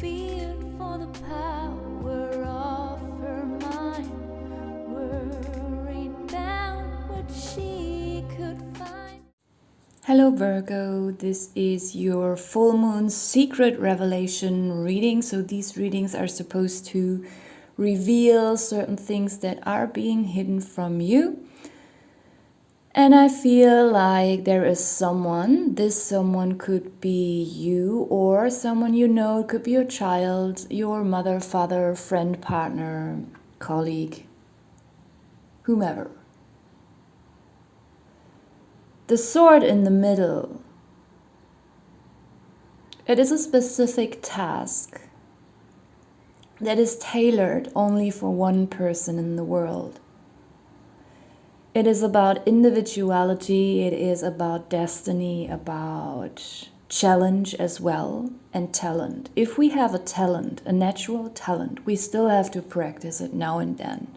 feared for the power of her mind, worried about what she could find. Hello Virgo, this is your full moon secret revelation reading. So these readings are supposed to reveal certain things that are being hidden from you. And I feel like there is someone, this someone could be you or someone you know, it could be your child, your mother, father, friend, partner, colleague, whomever. The sword in the middle, it is a specific task that is tailored only for one person in the world. It is about individuality, it is about destiny, about challenge as well, and talent. If we have a talent, a natural talent, we still have to practice it now and then.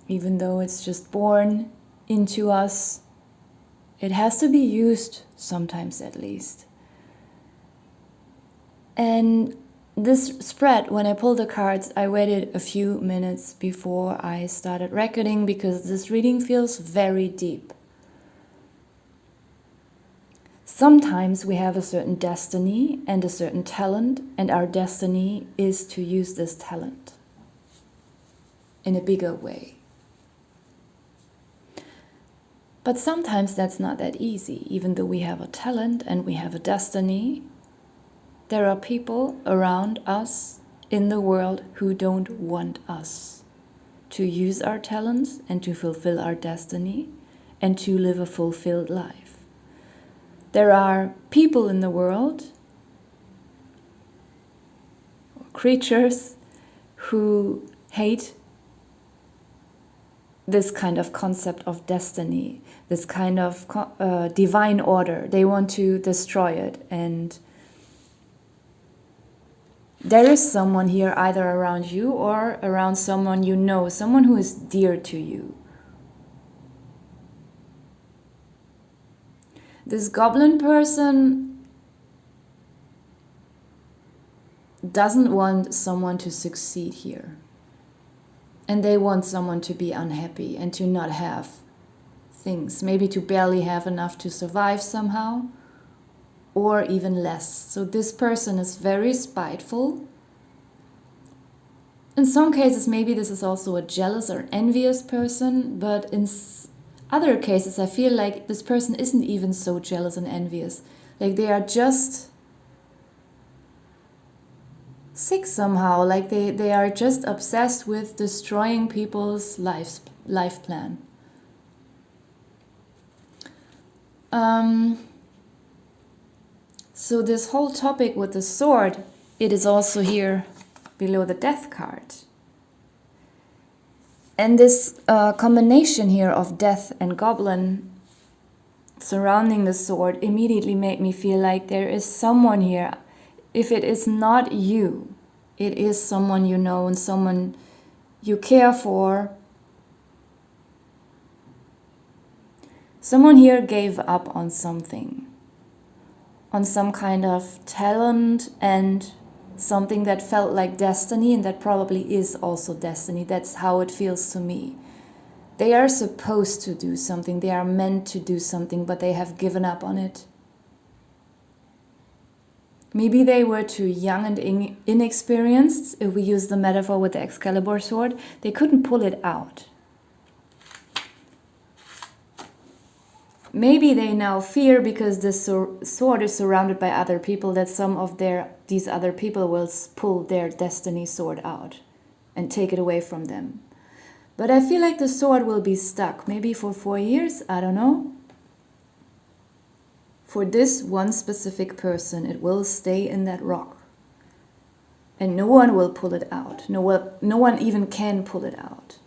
Even though it's just born into us, it has to be used sometimes at least. And this spread, when I pulled the cards, I waited a few minutes before I started recording because this reading feels very deep. Sometimes we have a certain destiny and a certain talent, and our destiny is to use this talent in a bigger way. But sometimes that's not that easy. Even though we have a talent and we have a destiny, there are people around us in the world who don't want us to use our talents and to fulfill our destiny and to live a fulfilled life. There are people in the world, creatures, who hate this kind of concept of destiny, this kind of divine order. They want to destroy it. And there is someone here either around you or around someone you know, someone who is dear to you. This goblin person doesn't want someone to succeed here. And they want someone to be unhappy and to not have things, maybe to barely have enough to survive somehow, or even less. So this person is very spiteful. In some cases, maybe this is also a jealous or envious person, but in other cases, I feel like this person isn't even so jealous and envious. Like they are just sick somehow, like they are just obsessed with destroying people's life plan. So this whole topic with the sword, it is also here below the death card. And this combination here of death and goblin surrounding the sword immediately made me feel like there is someone here. If it is not you, it is someone you know and someone you care for. Someone here gave up on something, on some kind of talent and something that felt like destiny, and that probably is also destiny. That's how it feels to me. They are supposed to do something, they are meant to do something, but they have given up on it. Maybe they were too young and inexperienced. If we use the metaphor with the Excalibur sword, they couldn't pull it out. Maybe they now fear because this sword is surrounded by other people that some of these other people will pull their destiny sword out and take it away from them. But I feel like the sword will be stuck, maybe for 4 years, I don't know. For this one specific person, it will stay in that rock. And no one will pull it out. No one even can pull it out.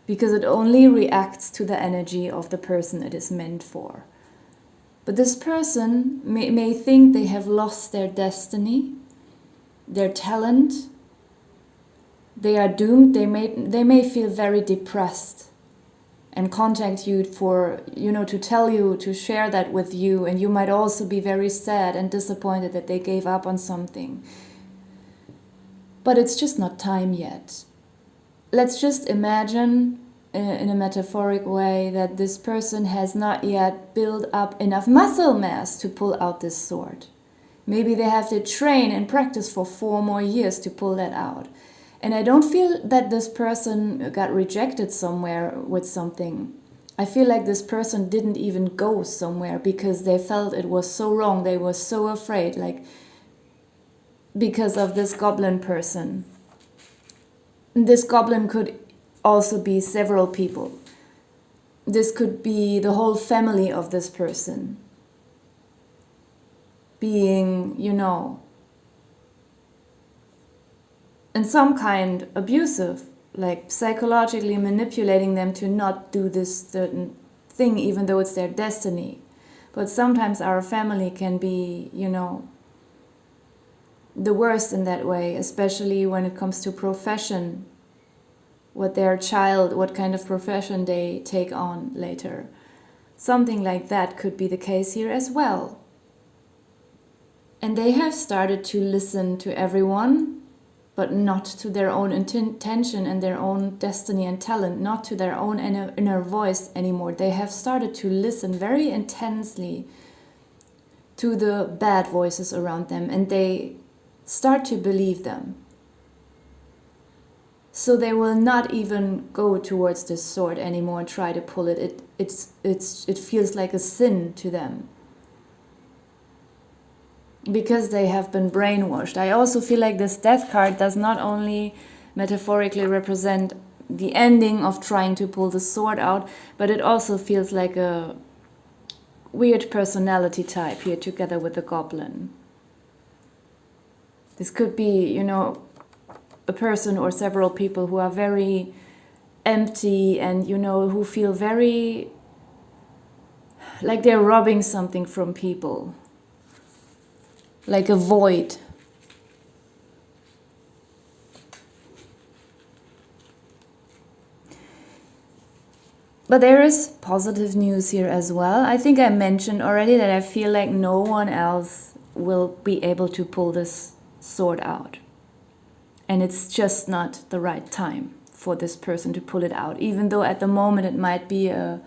Because it only reacts to the energy of the person it is meant for. But this person may think they have lost their destiny, their talent. They are doomed. They may feel very depressed and contact you for, to tell you, to share that with you. And you might also be very sad and disappointed that they gave up on something. But it's just not time yet. Let's just imagine, in a metaphoric way, that this person has not yet built up enough muscle mass to pull out this sword. Maybe they have to train and practice for 4 more years to pull that out. And I don't feel that this person got rejected somewhere with something. I feel like this person didn't even go somewhere because they felt it was so wrong. They were so afraid, like because of this goblin person. This goblin could also be several people. This could be the whole family of this person being, in some kind abusive, like psychologically manipulating them to not do this certain thing, even though it's their destiny. But sometimes our family can be, the worst in that way, especially when it comes to profession, what kind of profession they take on later. Something like that could be the case here as well. And they have started to listen to everyone, but not to their own intention and their own destiny and talent, not to their own inner voice anymore. They have started to listen very intensely to the bad voices around them, and they start to believe them. So they will not even go towards this sword anymore and try to pull it. It feels like a sin to them, because they have been brainwashed. I also feel like this death card does not only metaphorically represent the ending of trying to pull the sword out, but it also feels like a weird personality type here together with the goblin. This could be, a person or several people who are very empty and, who feel very like they're robbing something from people. Like a void. But there is positive news here as well. I think I mentioned already that I feel like no one else will be able to pull this sword out. And it's just not the right time for this person to pull it out. Even though at the moment it might be a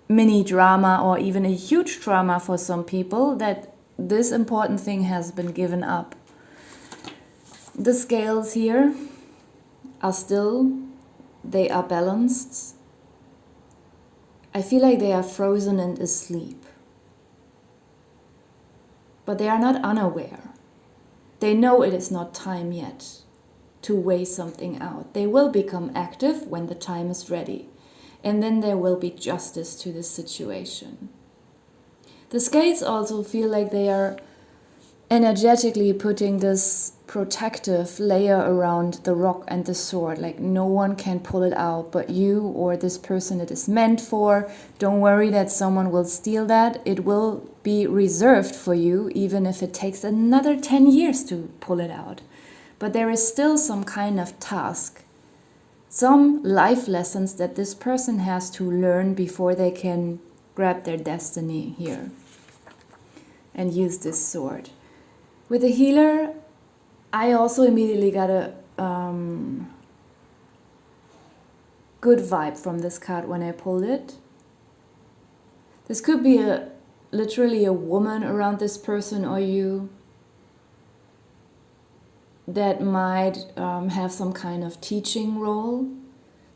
mini drama or even a huge drama for some people, that this important thing has been given up. The scales here are still, they are balanced. I feel like they are frozen and asleep. But they are not unaware. They know it is not time yet to weigh something out. They will become active when the time is ready. And then there will be justice to this situation. The scales also feel like they are energetically putting this protective layer around the rock and the sword. Like no one can pull it out but you or this person it is meant for. Don't worry that someone will steal that. It will be reserved for you, even if it takes another 10 years to pull it out. But there is still some kind of task, some life lessons that this person has to learn before they can grab their destiny here and use this sword. With the healer, I also immediately got a good vibe from this card when I pulled it. This could be literally a woman around this person or you that might have some kind of teaching role.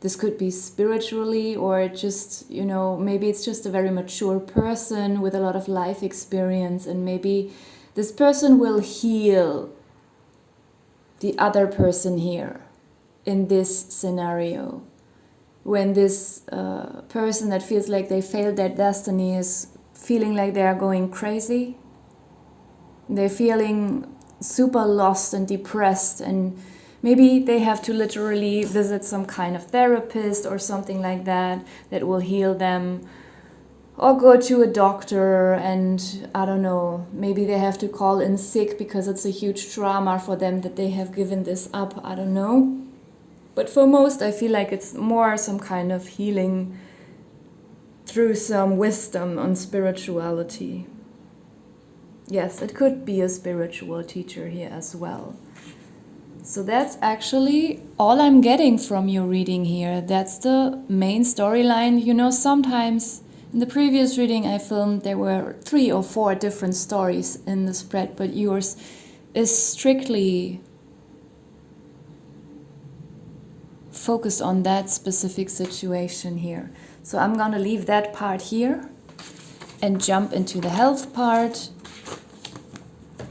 This could be spiritually or just, maybe it's just a very mature person with a lot of life experience, and maybe this person will heal the other person here in this scenario. When this person that feels like they failed their destiny is feeling like they are going crazy, they're feeling super lost and depressed, and maybe they have to literally visit some kind of therapist or something like that will heal them, or go to a doctor, and I don't know, maybe they have to call in sick because it's a huge trauma for them that they have given this up, I don't know. But for most, I feel like it's more some kind of healing through some wisdom on spirituality. Yes, it could be a spiritual teacher here as well. So that's actually all I'm getting from your reading here. That's the main storyline. You know, sometimes in the previous reading I filmed, there were 3 or 4 different stories in the spread, but yours is strictly focused on that specific situation here. So I'm gonna leave that part here and jump into the health part.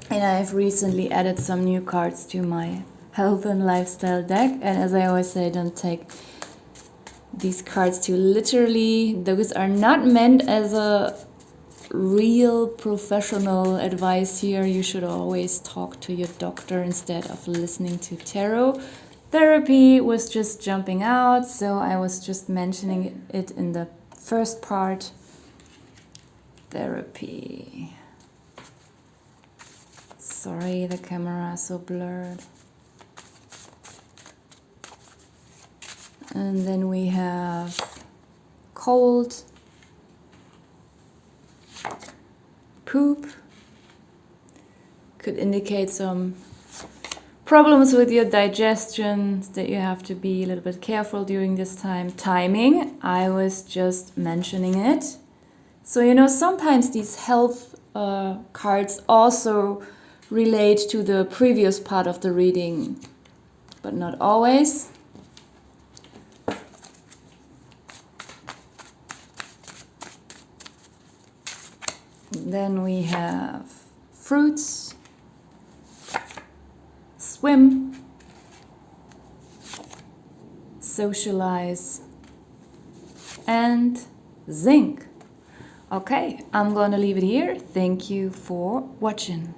And I've recently added some new cards to my health and lifestyle deck, and as I always say, don't take these cards too literally. Those are not meant as a real professional advice here. You should always talk to your doctor instead of listening to tarot. Therapy was just jumping out, so I was just mentioning it in the first part. Therapy. Sorry, the camera is so blurred. And then we have cold, poop, could indicate some problems with your digestion, that you have to be a little bit careful during this time. Timing, I was just mentioning it. So, you know, sometimes these health cards also relate to the previous part of the reading, but not always. Then we have fruits, swim, socialize, and zinc. Okay, I'm gonna leave it here. Thank you for watching.